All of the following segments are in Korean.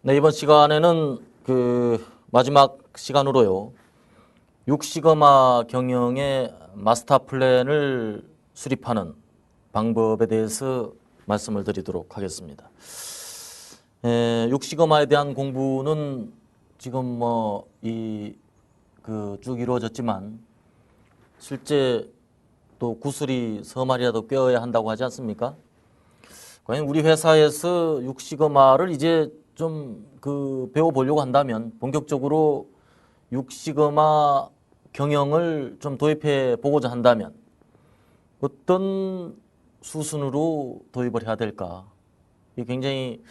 네, 이번 시간에는 마지막 시간으로요. 육시거마 경영의 마스터 플랜을 수립하는 방법에 대해서 말씀을 드리도록 하겠습니다. 육시거마에 대한 공부는 지금 쭉 이루어졌지만 실제 또 구슬이 서말이라도 꿰어야 한다고 하지 않습니까? 과연 우리 회사에서 육시거마를 이제 좀 배워보려고 한다면 본격적으로 육시거마 경영을 좀 도입해 보고자 한다면 어떤 수순으로 도입을 해야 될까? 이게 굉장히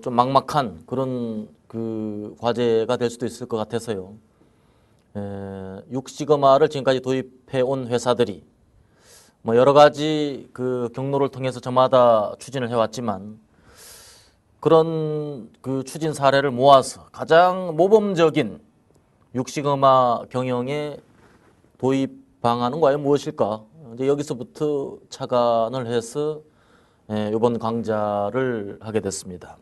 좀 막막한 그런 과제가 될 수도 있을 것 같아서요. 육시거마를 지금까지 도입해 온 회사들이 여러 가지 경로를 통해서 저마다 추진을 해왔지만 그런 추진 사례를 모아서 가장 모범적인 육시거마 경영의 도입 방안은 과연 무엇일까? 이제 여기서부터 착안을 해서 이번 강좌를 하게 됐습니다.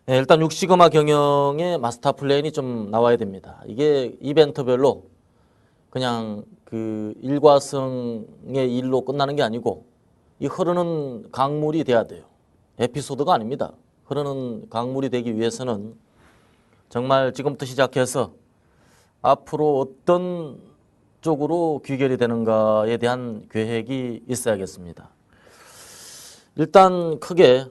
일단 육시거마 경영의 마스터 플랜이 좀 나와야 됩니다. 이게 이벤트별로 그냥 일과성의 일로 끝나는 게 아니고 이 흐르는 강물이 돼야 돼요. 에피소드가 아닙니다. 흐르는 강물이 되기 위해서는 정말 지금부터 시작해서 앞으로 어떤 쪽으로 귀결이 되는가에 대한 계획이 있어야겠습니다. 일단 크게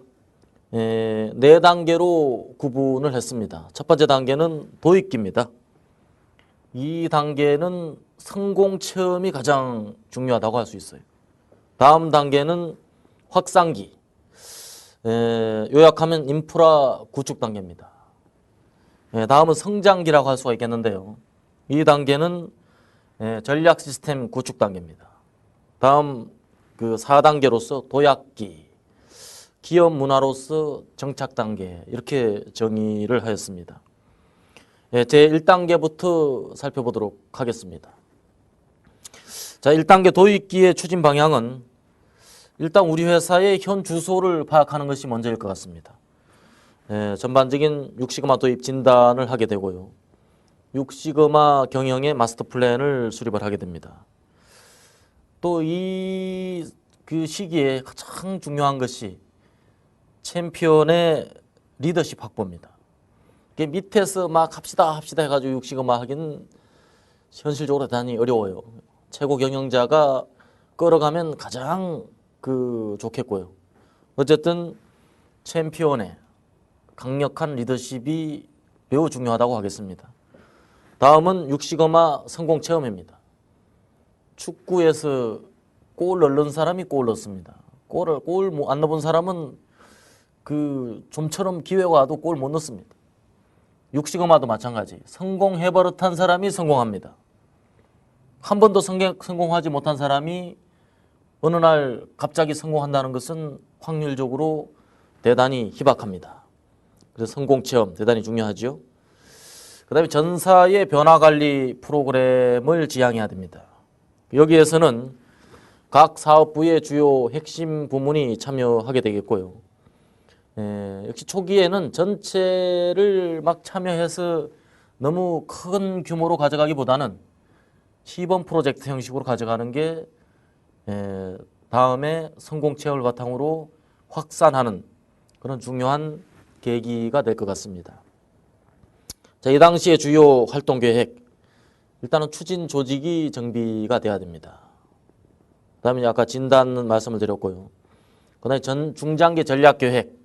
4단계로 구분을 했습니다. 첫 번째 단계는 도입기입니다. 이 단계는 성공 체험이 가장 중요하다고 할 수 있어요. 다음 단계는 확산기. 요약하면 인프라 구축 단계입니다. 다음은 성장기라고 할 수가 있겠는데요. 이 단계는 전략 시스템 구축 단계입니다. 다음 4단계로서 도약기, 기업 문화로서 정착 단계 이렇게 정의를 하였습니다. 제 1단계부터 살펴보도록 하겠습니다. 자, 1단계 도입기의 추진 방향은 일단 우리 회사의 현 주소를 파악하는 것이 먼저일 것 같습니다. 전반적인 육시거마 도입 진단을 하게 되고요. 육시거마 경영의 마스터 플랜을 수립을 하게 됩니다. 또 그 시기에 가장 중요한 것이 챔피언의 리더십 확보입니다. 밑에서 막 합시다 해가지고 육시거마 하기는 현실적으로 대단히 어려워요. 최고 경영자가 끌어가면 가장 좋겠고요. 어쨌든 챔피언의 강력한 리더십이 매우 중요하다고 하겠습니다. 다음은 육시거마 성공 체험입니다. 축구에서 골 넣는 사람이 골 넣습니다. 골 안 넣은 사람은 좀처럼 기회가 와도 골 못 넣습니다. 육시거마도 마찬가지. 성공해버릇한 사람이 성공합니다. 한 번도 성공하지 못한 사람이 어느 날 갑자기 성공한다는 것은 확률적으로 대단히 희박합니다. 그래서 성공체험 대단히 중요하죠. 그 다음에 전사의 변화관리 프로그램을 지향해야 됩니다. 여기에서는 각 사업부의 주요 핵심 부문이 참여하게 되겠고요. 역시 초기에는 전체를 막 참여해서 너무 큰 규모로 가져가기보다는 시범 프로젝트 형식으로 가져가는 게 다음에 성공 체험을 바탕으로 확산하는 그런 중요한 계기가 될 것 같습니다. 자, 이 당시의 주요 활동 계획. 일단은 추진 조직이 정비가 돼야 됩니다. 그 다음에 아까 진단 말씀을 드렸고요. 그 다음에 중장기 전략 계획.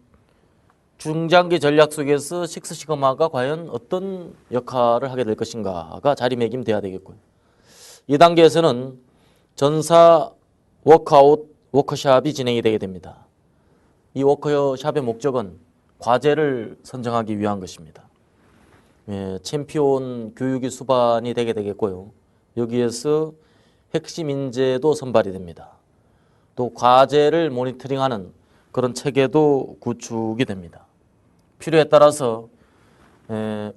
중장기 전략 속에서 식스시그마가 과연 어떤 역할을 하게 될 것인가가 자리매김돼야 되겠고요. 이 단계에서는 전사 워크샵이 진행이 되게 됩니다. 이 워크샵의 목적은 과제를 선정하기 위한 것입니다. 챔피언 교육이 수반이 되게 되겠고요. 여기에서 핵심 인재도 선발이 됩니다. 또 과제를 모니터링하는 그런 체계도 구축이 됩니다. 필요에 따라서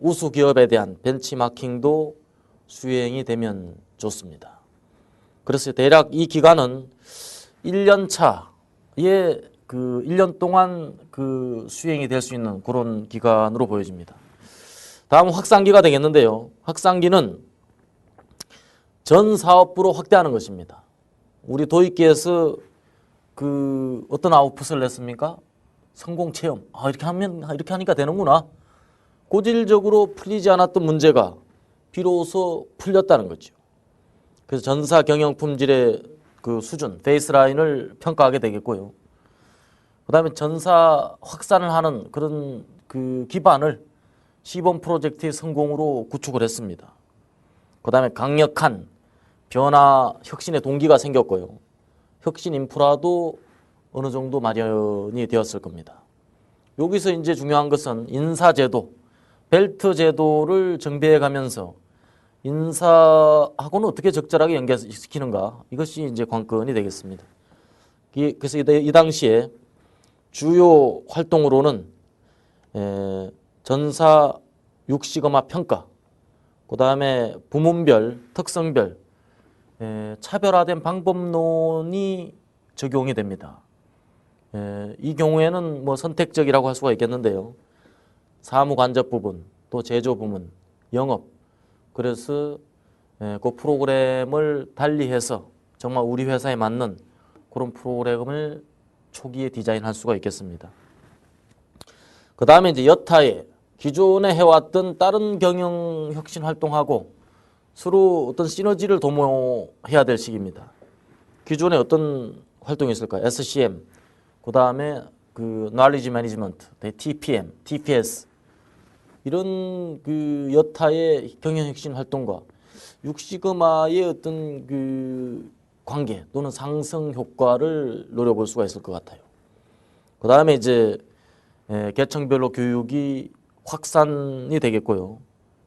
우수 기업에 대한 벤치마킹도 수행이 되면 좋습니다. 그래서 대략 이 기간은 1년 차에 그 1년 동안 그 수행이 될 수 있는 그런 기간으로 보여집니다. 다음 확산기가 되겠는데요. 확산기는 전 사업부로 확대하는 것입니다. 우리 도입기에서 그 어떤 아웃풋을 냈습니까? 성공 체험. 이렇게 하니까 되는구나. 고질적으로 풀리지 않았던 문제가 비로소 풀렸다는 거죠. 그래서 전사 경영 품질의 그 수준, 베이스라인을 평가하게 되겠고요. 그다음에 전사 확산을 하는 그런 그 기반을 시범 프로젝트의 성공으로 구축을 했습니다. 그다음에 강력한 변화 혁신의 동기가 생겼고요. 혁신 인프라도 어느 정도 마련이 되었을 겁니다. 여기서 이제 중요한 것은 인사제도, 벨트 제도를 정비해 가면서 인사하고는 어떻게 적절하게 연계시키는가, 이것이 이제 관건이 되겠습니다. 그래서 이 당시에 주요 활동으로는 전사 6시그마 평가, 그 다음에 부문별, 특성별 차별화된 방법론이 적용이 됩니다. 이 경우에는 뭐 선택적이라고 할 수가 있겠는데요. 사무 간접 부분, 또 제조 부문, 영업, 그래서 그 프로그램을 달리해서 정말 우리 회사에 맞는 그런 프로그램을 초기에 디자인할 수가 있겠습니다. 그 다음에 이제 여타에 기존에 해왔던 다른 경영 혁신 활동하고 서로 어떤 시너지를 도모해야 될 시기입니다. 기존에 어떤 활동이 있을까요? SCM, 그 다음에 그 Knowledge Management, TPM, TPS, 이런 그 여타의 경영 혁신 활동과 6시그마의 어떤 그 관계 또는 상승 효과를 노려볼 수가 있을 것 같아요. 그 다음에 이제 계층별로 교육이 확산이 되겠고요.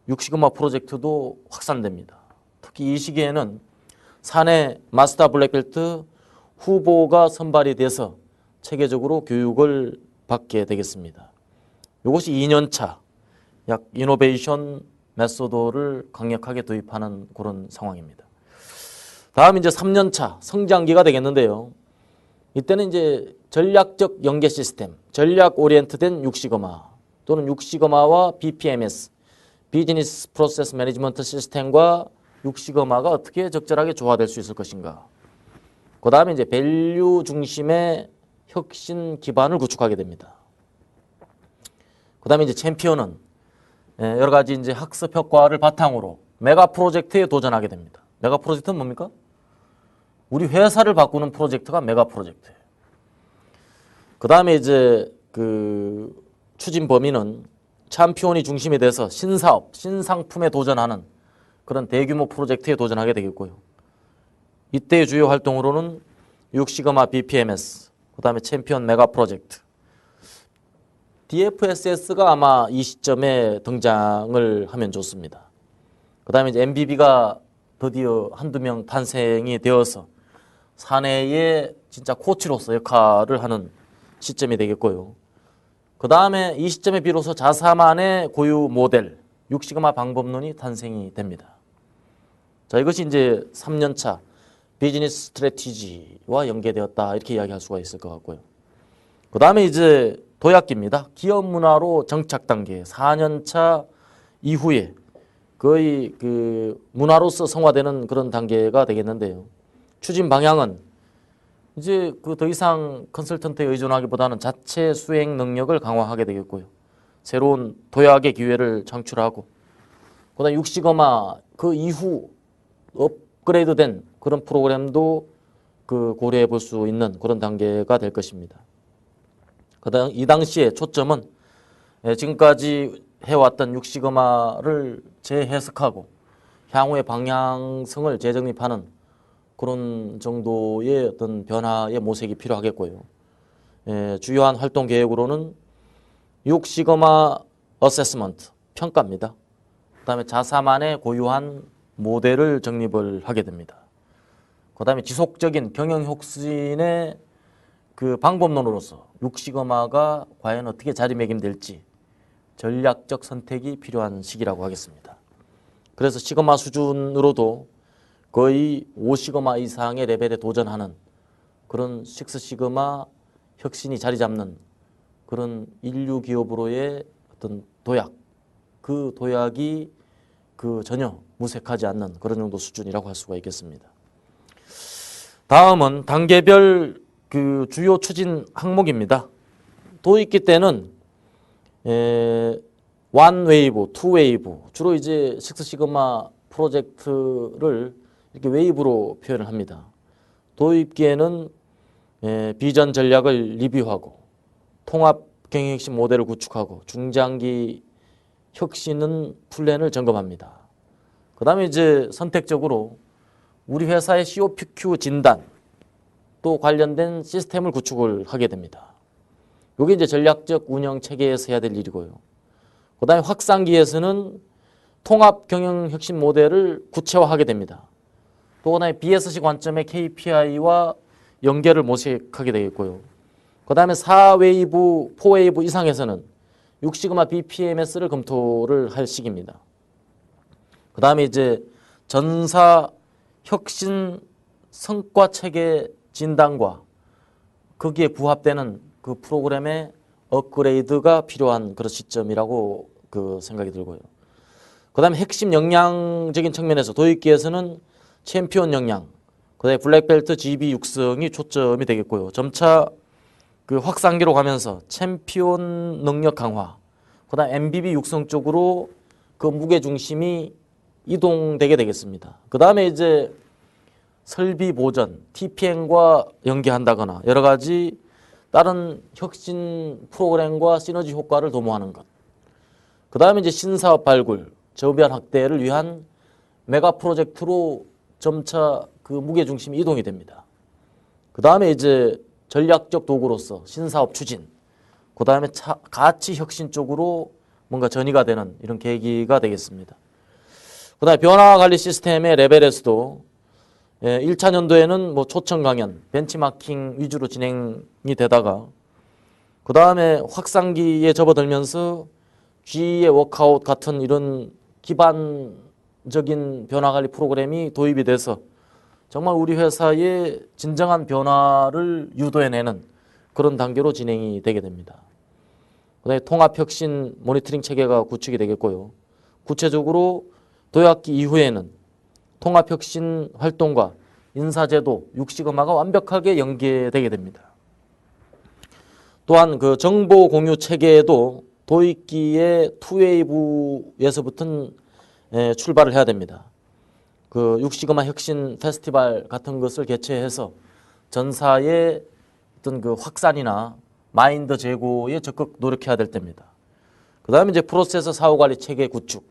6시그마 프로젝트도 확산됩니다. 특히 이 시기에는 사내 마스터 블랙벨트 후보가 선발이 돼서 체계적으로 교육을 받게 되겠습니다. 이것이 2년차 약 이노베이션 메소드를 강력하게 도입하는 그런 상황입니다. 다음 이제 3년차 성장기가 되겠는데요. 이때는 이제 전략적 연계 시스템, 전략 오리엔트된 6시그마 또는 6시그마와 BPMS, 비즈니스 프로세스 매니지먼트 시스템과 6시그마가 어떻게 적절하게 조화될 수 있을 것인가. 그 다음에 이제 밸류 중심의 혁신 기반을 구축하게 됩니다. 그 다음에 이제 챔피언은 여러 가지 이제 학습 효과를 바탕으로 메가 프로젝트에 도전하게 됩니다. 메가 프로젝트는 뭡니까? 우리 회사를 바꾸는 프로젝트가 메가 프로젝트예요. 그 다음에 이제 그 추진 범위는 챔피언이 중심이 돼서 신사업, 신상품에 도전하는 그런 대규모 프로젝트에 도전하게 되겠고요. 이때의 주요 활동으로는 6시그마 BPMS, 그 다음에 챔피언 메가 프로젝트, DFSS가 아마 이 시점에 등장을 하면 좋습니다. 그 다음에 이제 MBB가 드디어 한두 명 탄생이 되어서 사내의 진짜 코치로서 역할을 하는 시점이 되겠고요. 그 다음에 이 시점에 비로소 자사만의 고유 모델, 6시그마 방법론이 탄생이 됩니다. 자, 이것이 이제 3년차 비즈니스 스트래티지와 연계되었다, 이렇게 이야기할 수가 있을 것 같고요. 그 다음에 이제 도약기입니다. 기업 문화로 정착 단계, 4년차 이후에 거의 그 문화로서 성화되는 그런 단계가 되겠는데요. 추진 방향은 이제 그 더 이상 컨설턴트에 의존하기보다는 자체 수행 능력을 강화하게 되겠고요. 새로운 도약의 기회를 창출하고, 그다음 6시그마 그 이후 업그레이드된 그런 프로그램도 그 고려해 볼 수 있는 그런 단계가 될 것입니다. 그다음 이 당시에 초점은 지금까지 해왔던 6시그마를 재해석하고 향후의 방향성을 재정립하는 그런 정도의 어떤 변화의 모색이 필요하겠고요. 주요한 활동 계획으로는 6시그마 어세스먼트, 평가입니다. 그 다음에 자사만의 고유한 모델을 정립을 하게 됩니다. 그 다음에 지속적인 경영 혁신의 그 방법론으로서 6시그마가 과연 어떻게 자리매김될지 전략적 선택이 필요한 시기라고 하겠습니다. 그래서 시그마 수준으로도 거의 5시그마 이상의 레벨에 도전하는 그런 6시그마 혁신이 자리 잡는 그런 인류 기업으로의 어떤 도약, 그 도약이 전혀 무색하지 않는 그런 정도 수준이라고 할 수가 있겠습니다. 다음은 단계별 주요 추진 항목입니다. 도입기 때는 원 웨이브, 투 웨이브, 주로 이제 식스 시그마 프로젝트를 이렇게 웨이브로 표현을 합니다. 도입기에는 비전 전략을 리뷰하고 통합 경영 핵심 모델을 구축하고 중장기 혁신은 플랜을 점검합니다. 그 다음에 이제 선택적으로 우리 회사의 COPQ 진단 또 관련된 시스템을 구축을 하게 됩니다. 이게 이제 전략적 운영 체계에서 해야 될 일이고요. 그 다음에 확산기에서는 통합 경영 핵심 모델을 구체화하게 됩니다. 또 그다음에 BSC 관점의 KPI와 연계를 모색하게 되겠고요. 그 다음에 4웨이브, 4웨이브 이상에서는 6시그마 BPMS를 검토를 할 시기입니다. 그 다음에 이제 전사 혁신 성과 체계 진단과 거기에 부합되는 그 프로그램의 업그레이드가 필요한 그런 시점이라고 생각이 들고요. 그 다음에 핵심 역량적인 측면에서 도입기에서는 챔피언 역량, 그 다음에 블랙벨트 GB 육성이 초점이 되겠고요. 점차 확산기로 가면서 챔피언 능력 강화, 그 다음 MBB 육성 쪽으로 무게 중심이 이동되게 되겠습니다. 그 다음에 이제 설비 보전, TPM과 연계한다거나 여러 가지 다른 혁신 프로그램과 시너지 효과를 도모하는 것. 그 다음에 이제 신사업 발굴, 저변 확대를 위한 메가 프로젝트로 점차 무게 중심이 이동이 됩니다. 그 다음에 이제 전략적 도구로서 신사업 추진, 그 다음에 가치 혁신 쪽으로 뭔가 전이가 되는 이런 계기가 되겠습니다. 그 다음에 변화 관리 시스템의 레벨에서도 1차 년도에는 초청 강연, 벤치마킹 위주로 진행이 되다가 그 다음에 확산기에 접어들면서 G의 워크아웃 같은 이런 기반적인 변화 관리 프로그램이 도입이 돼서 정말 우리 회사의 진정한 변화를 유도해내는 그런 단계로 진행이 되게 됩니다. 그 다음에 통합혁신 모니터링 체계가 구축이 되겠고요. 구체적으로 도약기 이후에는 통합혁신 활동과 인사제도, 6시그마가 완벽하게 연계되게 됩니다. 또한 정보 공유 체계에도 도입기의 투웨이브에서부터는 출발을 해야 됩니다. 6시그마 혁신 페스티벌 같은 것을 개최해서 전사의 어떤 확산이나 마인드 제고에 적극 노력해야 될 때입니다. 그 다음에 이제 프로세서 사후관리 체계 구축,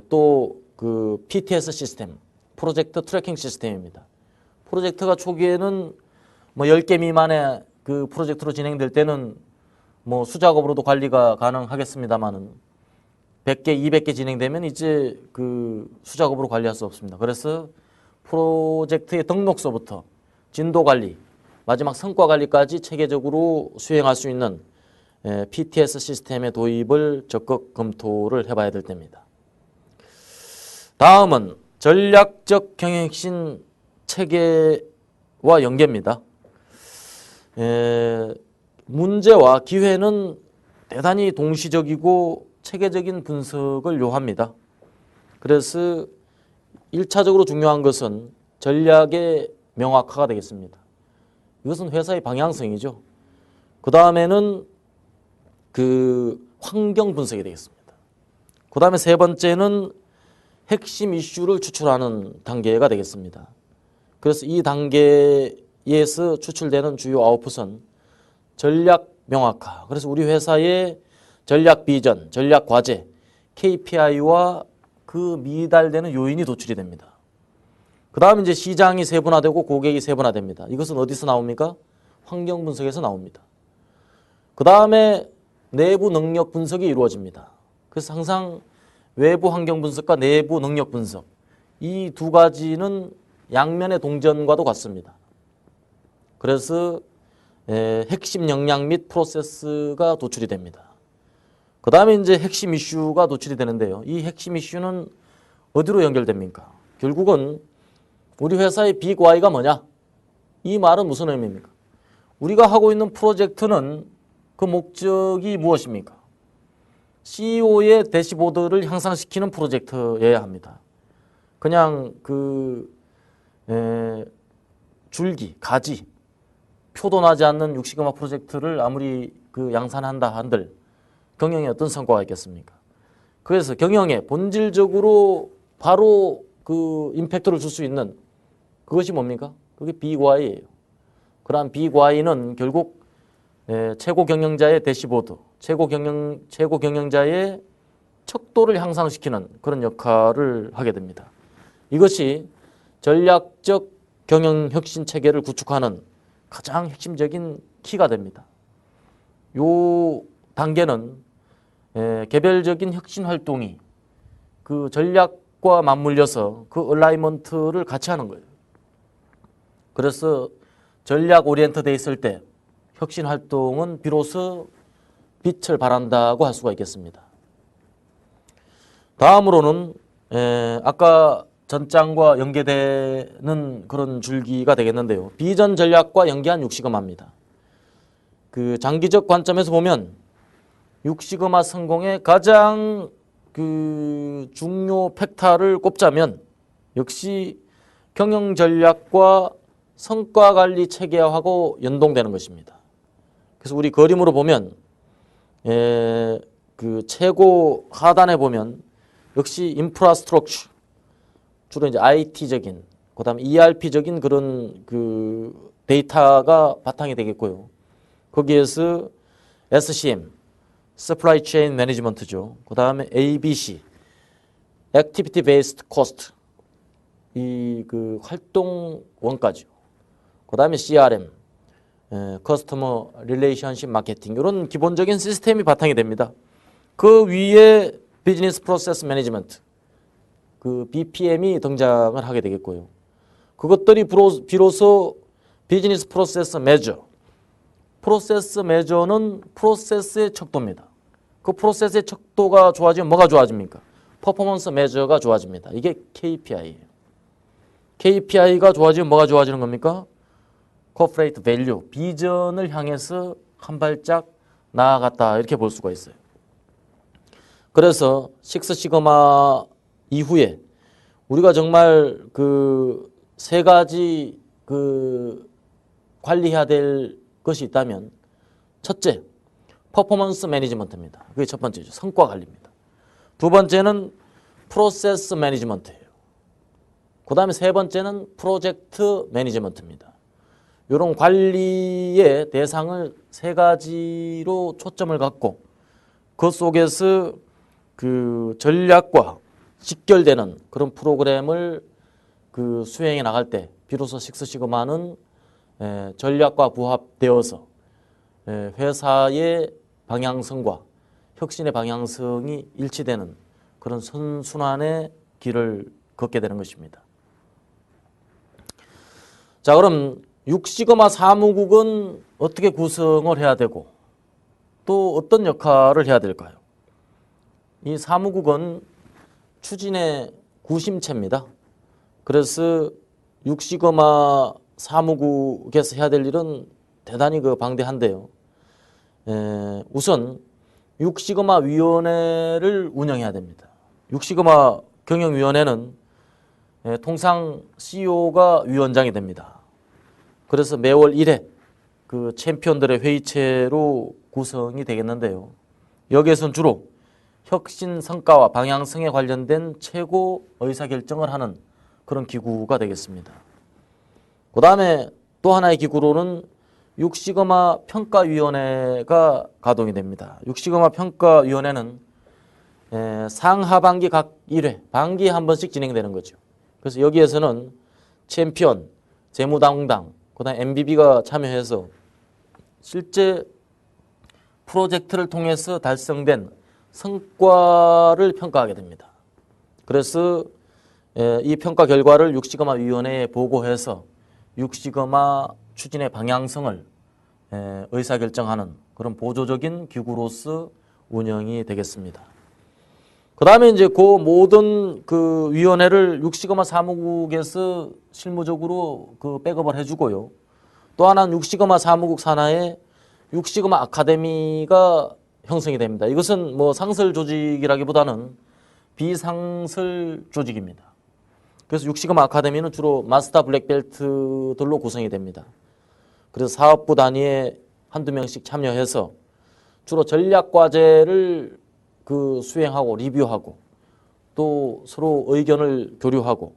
또 PTS 시스템, 프로젝트 트래킹 시스템입니다. 프로젝트가 초기에는 10개 미만의 프로젝트로 진행될 때는 수작업으로도 관리가 가능하겠습니다만은 100개, 200개 진행되면 이제 수작업으로 관리할 수 없습니다. 그래서 프로젝트의 등록서부터 진도 관리, 마지막 성과 관리까지 체계적으로 수행할 수 있는 PTS 시스템의 도입을 적극 검토를 해봐야 될 때입니다. 다음은 전략적 경영혁신 체계와 연계입니다. 문제와 기회는 대단히 동시적이고 체계적인 분석을 요합니다. 그래서 1차적으로 중요한 것은 전략의 명확화가 되겠습니다. 이것은 회사의 방향성이죠. 그 다음에는 환경 분석이 되겠습니다. 그 다음에 세 번째는 핵심 이슈를 추출하는 단계가 되겠습니다. 그래서 이 단계에서 추출되는 주요 아웃풋은 전략 명확화. 그래서 우리 회사의 전략 비전, 전략 과제, KPI와 미달되는 요인이 도출이 됩니다. 그 다음에 이제 시장이 세분화되고 고객이 세분화됩니다. 이것은 어디서 나옵니까? 환경 분석에서 나옵니다. 그 다음에 내부 능력 분석이 이루어집니다. 그래서 항상 외부 환경 분석과 내부 능력 분석, 이 두 가지는 양면의 동전과도 같습니다. 그래서 핵심 역량 및 프로세스가 도출이 됩니다. 그 다음에 이제 핵심 이슈가 도출이 되는데요. 이 핵심 이슈는 어디로 연결됩니까? 결국은 우리 회사의 빅 Y가 뭐냐? 이 말은 무슨 의미입니까? 우리가 하고 있는 프로젝트는 그 목적이 무엇입니까? CEO의 대시보드를 향상시키는 프로젝트여야 합니다. 그냥 줄기, 가지, 표도 나지 않는 6시그마 프로젝트를 아무리 양산한다 한들 경영에 어떤 성과가 있겠습니까? 그래서 경영에 본질적으로 바로 임팩트를 줄 수 있는 그것이 뭡니까? 그게 비과이예요. 그러한 비과이는 결국 최고 경영자의 대시보드, 최고 경영자의 척도를 향상시키는 그런 역할을 하게 됩니다. 이것이 전략적 경영 혁신 체계를 구축하는 가장 핵심적인 키가 됩니다. 요 단계는 개별적인 혁신 활동이 그 전략과 맞물려서 그 얼라이먼트를 같이 하는 거예요. 그래서 전략 오리엔트돼 있을 때 혁신 활동은 비로소 빛을 발한다고 할 수가 있겠습니다. 다음으로는 아까 전장과 연계되는 그런 줄기가 되겠는데요. 비전 전략과 연계한 6시그마입니다. 그 장기적 관점에서 보면 6시그마 성공의 가장 중요 팩타를 꼽자면 역시 경영 전략과 성과 관리 체계화하고 연동되는 것입니다. 그래서 우리 그림으로 보면 최고 하단에 보면 역시 인프라스트럭처 주로 이제 IT적인 그다음에 ERP적인 그런 데이터가 바탕이 되겠고요. 거기에서 SCM Supply Chain Management죠. 그다음에 ABC Activity Based Cost 이 활동 원가죠. 그다음에 CRM Customer Relationship Marketing 이런 기본적인 시스템이 바탕이 됩니다. 그 위에 Business Process Management BPM이 등장을 하게 되겠고요. 그것들이 비로소 비즈니스 프로세스 매저. 프로세스 매저는 프로세스의 척도입니다. 그 프로세스의 척도가 좋아지면 뭐가 좋아집니까? 퍼포먼스 매저가 좋아집니다. 이게 KPI예요. KPI가 좋아지면 뭐가 좋아지는 겁니까? Corporate Value, 비전을 향해서 한 발짝 나아갔다 이렇게 볼 수가 있어요. 그래서 식스시그마 이후에 우리가 정말 세 가지 관리해야 될 것이 있다면 첫째, 퍼포먼스 매니지먼트입니다. 그게 첫 번째죠. 성과 관리입니다. 두 번째는 프로세스 매니지먼트예요. 그 다음에 세 번째는 프로젝트 매니지먼트입니다. 이런 관리의 대상을 세 가지로 초점을 갖고 그 속에서 전략과 직결되는 그런 프로그램을 수행해 나갈 때 비로소 식스시그마는 전략과 부합되어서 회사의 방향성과 혁신의 방향성이 일치되는 그런 선순환의 길을 걷게 되는 것입니다. 자, 그럼 6시그마 사무국은 어떻게 구성을 해야 되고 또 어떤 역할을 해야 될까요? 이 사무국은 추진의 구심체입니다. 그래서 6시그마 사무국에서 해야 될 일은 대단히 방대한데요. 우선 6시그마 위원회를 운영해야 됩니다. 6시그마 경영위원회는 통상 CEO가 위원장이 됩니다. 그래서 매월 1회 챔피언들의 회의체로 구성이 되겠는데요. 여기에서는 주로 혁신 성과와 방향성에 관련된 최고 의사결정을 하는 그런 기구가 되겠습니다. 그 다음에 또 하나의 기구로는 6시그마 평가위원회가 가동이 됩니다. 6시그마 평가위원회는 상하반기 각 1회, 반기에 한 번씩 진행되는 거죠. 그래서 여기에서는 챔피언, 재무당당, 그 다음에 MBB가 참여해서 실제 프로젝트를 통해서 달성된 성과를 평가하게 됩니다. 그래서 이 평가 결과를 6시그마 위원회에 보고해서 6시그마 추진의 방향성을 의사결정하는 그런 보조적인 기구로서 운영이 되겠습니다. 그 다음에 이제 모든 위원회를 6시그마 사무국에서 실무적으로 백업을 해주고요. 또 하나는 육시거마 사무국 산하에 육시거마 아카데미가 형성이 됩니다. 이것은 뭐 상설 조직이라기보다는 비상설 조직입니다. 그래서 육시거마 아카데미는 주로 마스터 블랙벨트들로 구성이 됩니다. 그래서 사업부 단위에 한두 명씩 참여해서 주로 전략과제를 수행하고 리뷰하고 또 서로 의견을 교류하고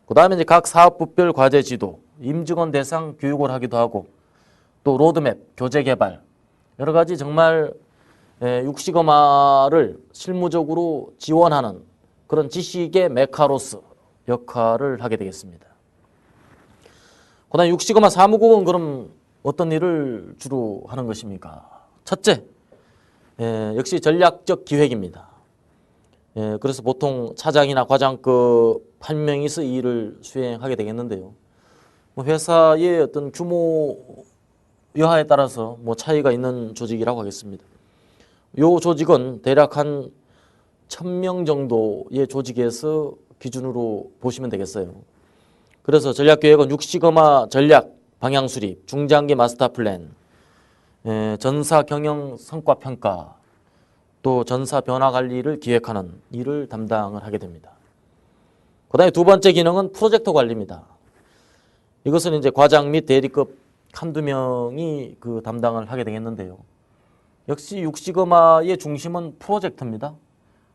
그 다음에 이제 각 사업부별 과제 지도, 임직원 대상 교육을 하기도 하고 또 로드맵, 교재 개발 여러 가지 정말 육시거마를 실무적으로 지원하는 그런 지식의 메카로서 역할을 하게 되겠습니다. 그 다음에 육시거마 사무국은 그럼 어떤 일을 주로 하는 것입니까? 첫째, 역시 전략적 기획입니다. 그래서 보통 차장이나 과장급 한 명이서 이 일을 수행하게 되겠는데요. 회사의 어떤 규모 여하에 따라서 차이가 있는 조직이라고 하겠습니다. 이 조직은 대략 한 1000명 정도의 조직에서 기준으로 보시면 되겠어요. 그래서 전략계획은 육시거마 전략 방향 수립, 중장기 마스터 플랜, 전사 경영 성과 평가, 또 전사 변화 관리를 기획하는 일을 담당을 하게 됩니다. 그 다음에 두 번째 기능은 프로젝트 관리입니다. 이것은 이제 과장 및 대리급 한두 명이 담당을 하게 되겠는데요. 역시 육시거마의 중심은 프로젝트입니다.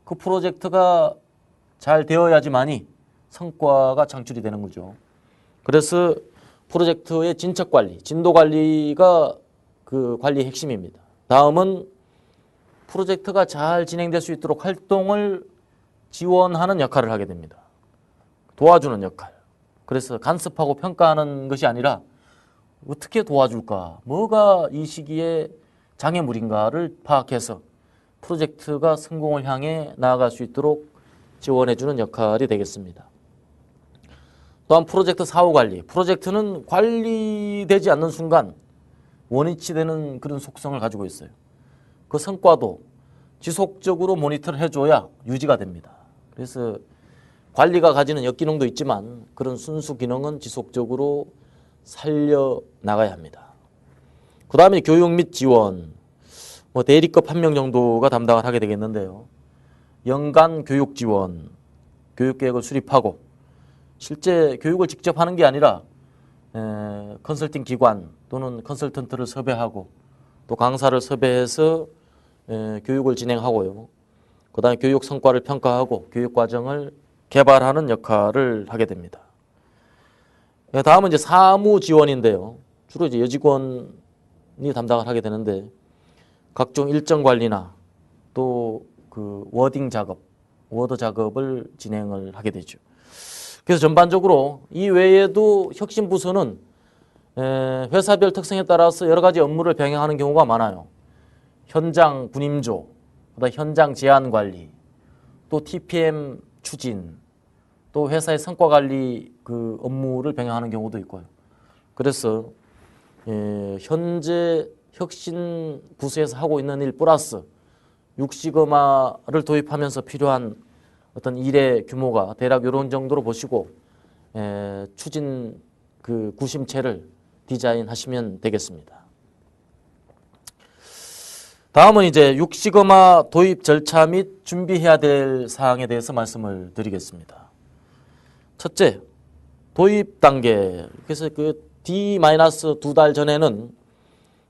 그 프로젝트가 잘 되어야지만이 성과가 창출이 되는 거죠. 그래서 프로젝트의 진척 관리, 진도 관리가 관리의 핵심입니다. 다음은 프로젝트가 잘 진행될 수 있도록 활동을 지원하는 역할을 하게 됩니다. 도와주는 역할. 그래서 간섭하고 평가하는 것이 아니라 어떻게 도와줄까? 뭐가 이 시기에 장애물인가를 파악해서 프로젝트가 성공을 향해 나아갈 수 있도록 지원해주는 역할이 되겠습니다. 또한 프로젝트 사후관리. 프로젝트는 관리되지 않는 순간 원위치 되는 그런 속성을 가지고 있어요. 그 성과도 지속적으로 모니터를 해줘야 유지가 됩니다. 그래서 관리가 가지는 역기능도 있지만 그런 순수 기능은 지속적으로 살려나가야 합니다. 그 다음에 교육 및 지원, 대리급 한 명 정도가 담당을 하게 되겠는데요. 연간 교육 지원, 교육계획을 수립하고 실제 교육을 직접 하는 게 아니라 컨설팅 기관 또는 컨설턴트를 섭외하고 또 강사를 섭외해서 교육을 진행하고요. 그 다음에 교육 성과를 평가하고 교육 과정을 개발하는 역할을 하게 됩니다. 다음은 이제 사무 지원인데요. 주로 이제 여직원이 담당을 하게 되는데 각종 일정 관리나 또 워딩 작업, 워드 작업을 진행을 하게 되죠. 그래서 전반적으로 이 외에도 혁신 부서는 회사별 특성에 따라서 여러 가지 업무를 병행하는 경우가 많아요. 현장 군임조, 그다음 현장 제안 관리, 또 TPM 추진, 또 회사의 성과 관리 업무를 병행하는 경우도 있고요. 그래서 현재 혁신 부서에서 하고 있는 일 플러스 육시거마를 도입하면서 필요한 어떤 일의 규모가 대략 이런 정도로 보시고 추진 구심체를 디자인하시면 되겠습니다. 다음은 이제 육시거마 도입 절차 및 준비해야 될 사항에 대해서 말씀을 드리겠습니다. 첫째, 도입 단계. 그래서 D-2달 전에는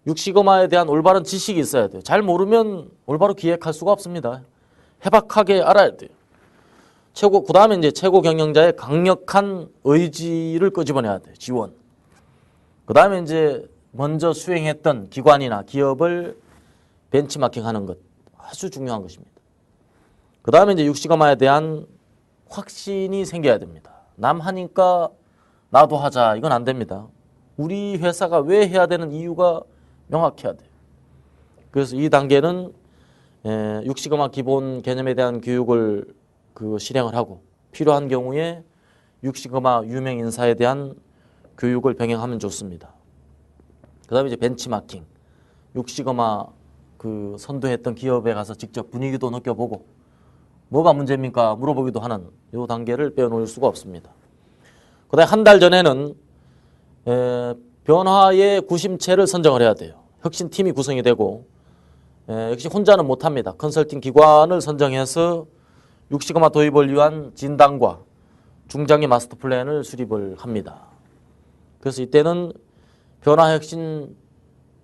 육시거마에 대한 올바른 지식이 있어야 돼요. 잘 모르면 올바로 기획할 수가 없습니다. 해박하게 알아야 돼요. 그 다음에 이제 최고 경영자의 강력한 의지를 끄집어내야 돼요. 지원. 그 다음에 이제 먼저 수행했던 기관이나 기업을 벤치마킹 하는 것. 아주 중요한 것입니다. 그 다음에 이제 육시거마에 대한 확신이 생겨야 됩니다. 남 하니까 나도 하자. 이건 안 됩니다. 우리 회사가 왜 해야 되는 이유가 명확해야 돼요. 그래서 이 단계는 육시거마 기본 개념에 대한 교육을 실행을 하고 필요한 경우에 육시거마 유명 인사에 대한 교육을 병행하면 좋습니다. 그 다음에 이제 벤치마킹. 육시거마 선도했던 기업에 가서 직접 분위기도 느껴보고 뭐가 문제입니까? 물어보기도 하는 이 단계를 빼놓을 수가 없습니다. 그 다음에 한 달 전에는 변화의 구심체를 선정을 해야 돼요. 혁신팀이 구성이 되고 역시 혼자는 못합니다. 컨설팅 기관을 선정해서 6시그마 도입을 위한 진단과 중장기 마스터 플랜을 수립을 합니다. 그래서 이때는 변화혁신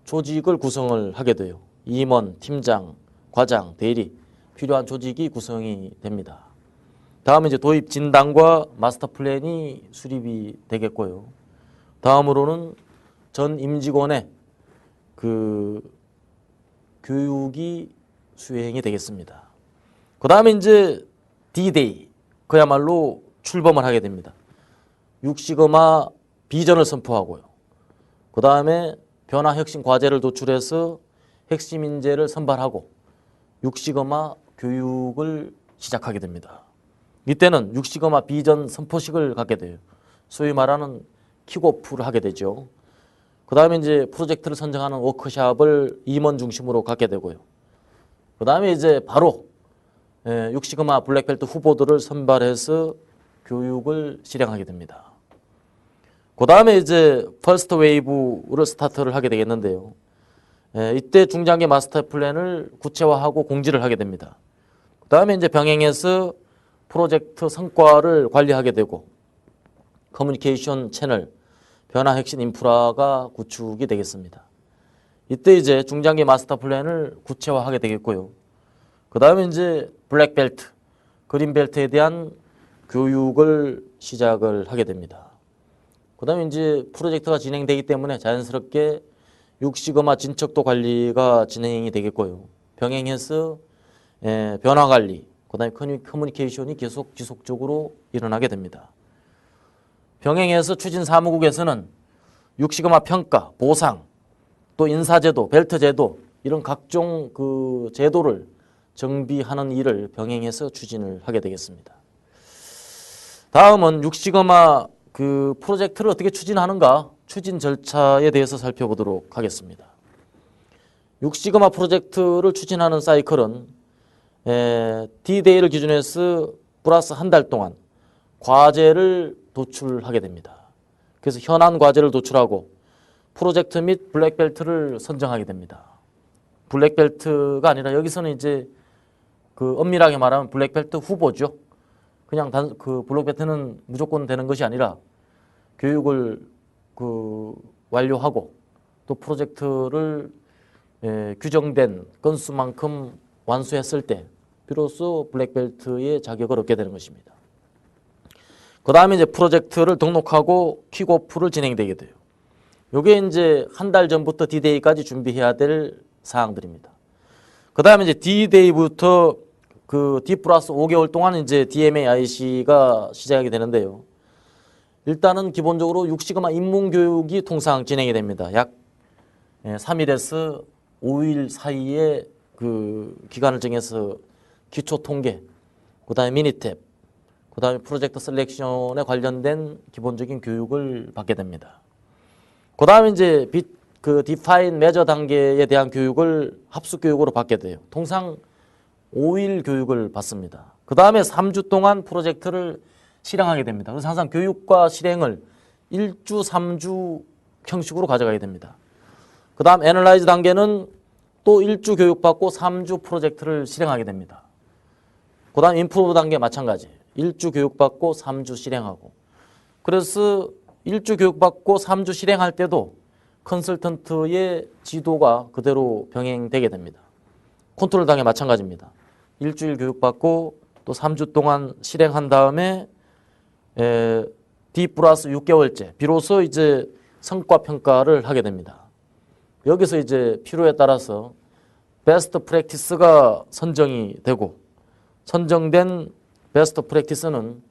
조직을 구성을 하게 돼요. 임원, 팀장, 과장, 대리 필요한 조직이 구성이 됩니다. 다음에 이제 도입 진단과 마스터 플랜이 수립이 되겠고요. 다음으로는 전 임직원의 그 교육이 수행이 되겠습니다. 그 다음에 이제 D-Day, 그야말로 출범을 하게 됩니다. 6시그마 비전을 선포하고요. 그 다음에 변화 혁신 과제를 도출해서 핵심 인재를 선발하고 6시그마 교육을 시작하게 됩니다. 이때는 6시그마 비전 선포식을 갖게 돼요. 소위 말하는 킥오프를 하게 되죠. 그 다음에 이제 프로젝트를 선정하는 워크숍을 임원 중심으로 갖게 되고요. 그 다음에 이제 바로 6시그마 블랙벨트 후보들을 선발해서 교육을 실행하게 됩니다. 그 다음에 이제 퍼스트 웨이브를 스타트를 하게 되겠는데요. 이때 중장기 마스터 플랜을 구체화하고 공지를 하게 됩니다. 그 다음에 이제 병행해서 프로젝트 성과를 관리하게 되고 커뮤니케이션 채널, 변화 핵심 인프라가 구축이 되겠습니다. 이때 이제 중장기 마스터 플랜을 구체화하게 되겠고요. 그 다음에 이제 블랙벨트, 그린벨트에 대한 교육을 시작을 하게 됩니다. 그 다음에 이제 프로젝트가 진행되기 때문에 자연스럽게 6시그마 진척도 관리가 진행이 되겠고요. 병행해서 변화 관리, 그 다음에 커뮤니케이션이 계속 지속적으로 일어나게 됩니다. 병행해서 추진 사무국에서는 6시그마 평가, 보상, 또 인사제도, 벨트제도 이런 각종 그 제도를 정비하는 일을 병행해서 추진을 하게 되겠습니다. 다음은 6시그마 그 프로젝트를 어떻게 추진하는가 추진 절차에 대해서 살펴보도록 하겠습니다. 6시그마 프로젝트를 추진하는 사이클은 D-Day를 기준으로 해서 플러스 한 달 동안 과제를 도출하게 됩니다. 그래서 현안 과제를 도출하고 프로젝트 및 블랙벨트를 선정하게 됩니다. 블랙벨트가 아니라 여기서는 이제 그 엄밀하게 말하면 블랙벨트 후보죠. 그냥 그 블랙벨트는 무조건 되는 것이 아니라 교육을 그 완료하고 또 프로젝트를 규정된 건수만큼 완수했을 때 비로소 블랙벨트의 자격을 얻게 되는 것입니다. 그 다음에 이제 프로젝트를 등록하고 킥오프를 진행되게 돼요. 요게 이제 한 달 전부터 D-Day까지 준비해야 될 사항들입니다. 그 다음에 이제 D-Day부터 그 D 플러스 5개월 동안 이제 DMA-IC가 시작이 되는데요. 일단은 기본적으로 6시그마 입문교육이 통상 진행이 됩니다. 약 3일에서 5일 사이에 그 기간을 정해서 기초 통계, 그 다음에 미니탭, 그 다음에 프로젝트 셀렉션에 관련된 기본적인 교육을 받게 됩니다. 그 다음에 이제 그 디파인 매저 단계에 대한 교육을 합숙 교육으로 받게 돼요. 통상 5일 교육을 받습니다. 그 다음에 3주 동안 프로젝트를 실행하게 됩니다. 그래서 항상 교육과 실행을 1주, 3주 형식으로 가져가게 됩니다. 그 다음 애널라이즈 단계는 또 1주 교육받고 3주 프로젝트를 실행하게 됩니다. 그 다음 임프로브 단계 마찬가지. 1주 교육받고 3주 실행하고. 그래서 1주 교육받고 3주 실행할 때도 컨설턴트의 지도가 그대로 병행되게 됩니다. 컨트롤 단계 마찬가지입니다. 일주일 교육받고 또 3주 동안 실행한 다음에 D 플러스 6개월째 비로소 이제 성과 평가를 하게 됩니다. 여기서 이제 필요에 따라서 베스트 프랙티스가 선정이 되고 선정된 베스트 프랙티스는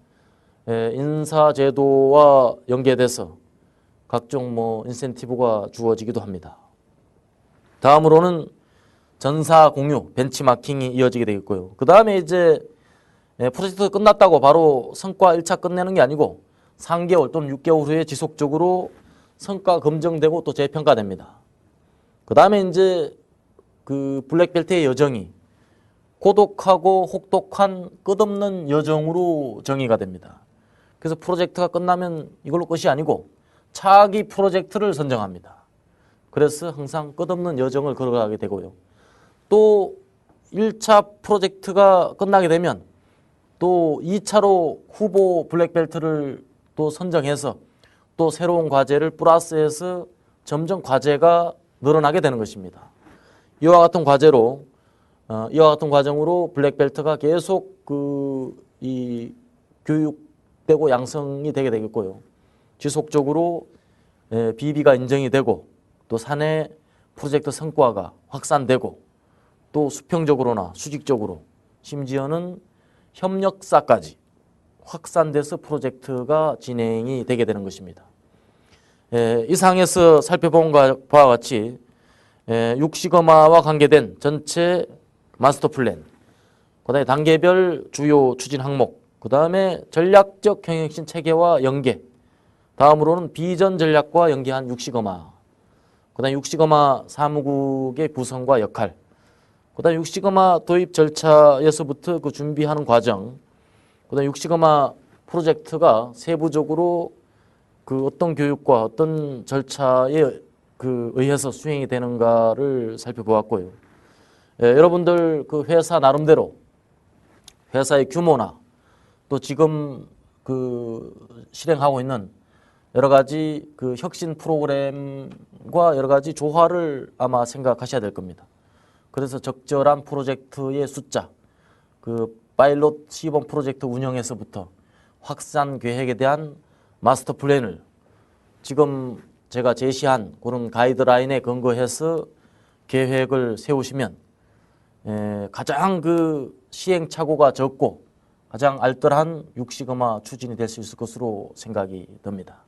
인사제도와 연계돼서 각종 뭐 인센티브가 주어지기도 합니다. 다음으로는 전사 공유, 벤치마킹이 이어지게 되겠고요. 그 다음에 이제 프로젝트가 끝났다고 바로 성과 1차 끝내는 게 아니고 3개월 또는 6개월 후에 지속적으로 성과 검증되고 또 재평가됩니다. 그 다음에 이제 그 블랙벨트의 여정이 고독하고 혹독한 끝없는 여정으로 정의가 됩니다. 그래서 프로젝트가 끝나면 이걸로 끝이 아니고 차기 프로젝트를 선정합니다. 그래서 항상 끝없는 여정을 걸어가게 되고요. 또 1차 프로젝트가 끝나게 되면 또 2차로 후보 블랙벨트를 또 선정해서 또 새로운 과제를 플러스해서 점점 과제가 늘어나게 되는 것입니다. 이와 같은 과정으로 블랙벨트가 계속 이 교육되고 양성이 되게 되겠고요. 지속적으로 비비가 인정이 되고 또 사내 프로젝트 성과가 확산되고 또 수평적으로나 수직적으로 심지어는 협력사까지 확산돼서 프로젝트가 진행이 되게 되는 것입니다. 이상에서 살펴본 바와 같이 6시거마와 관계된 전체 마스터 플랜, 그 다음에 단계별 주요 추진 항목, 그 다음에 전략적 경영신 체계와 연계, 다음으로는 비전 전략과 연계한 6시거마, 그 다음에 6시거마 사무국의 구성과 역할, 그 다음에 6시거마 도입 절차에서부터 그 준비하는 과정, 그 다음에 6시거마 프로젝트가 세부적으로 그 어떤 교육과 어떤 절차에 의해서 수행이 되는가를 살펴보았고요. 여러분들 그 회사 나름대로 회사의 규모나 또 지금 실행하고 있는 여러 가지 혁신 프로그램과 여러 가지 조화를 아마 생각하셔야 될 겁니다. 그래서 적절한 프로젝트의 숫자, 파일럿 시범 프로젝트 운영에서부터 확산 계획에 대한 마스터 플랜을 지금 제가 제시한 그런 가이드라인에 근거해서 계획을 세우시면 가장 시행착오가 적고 가장 알뜰한 6시거마 추진이 될 수 있을 것으로 생각이 듭니다.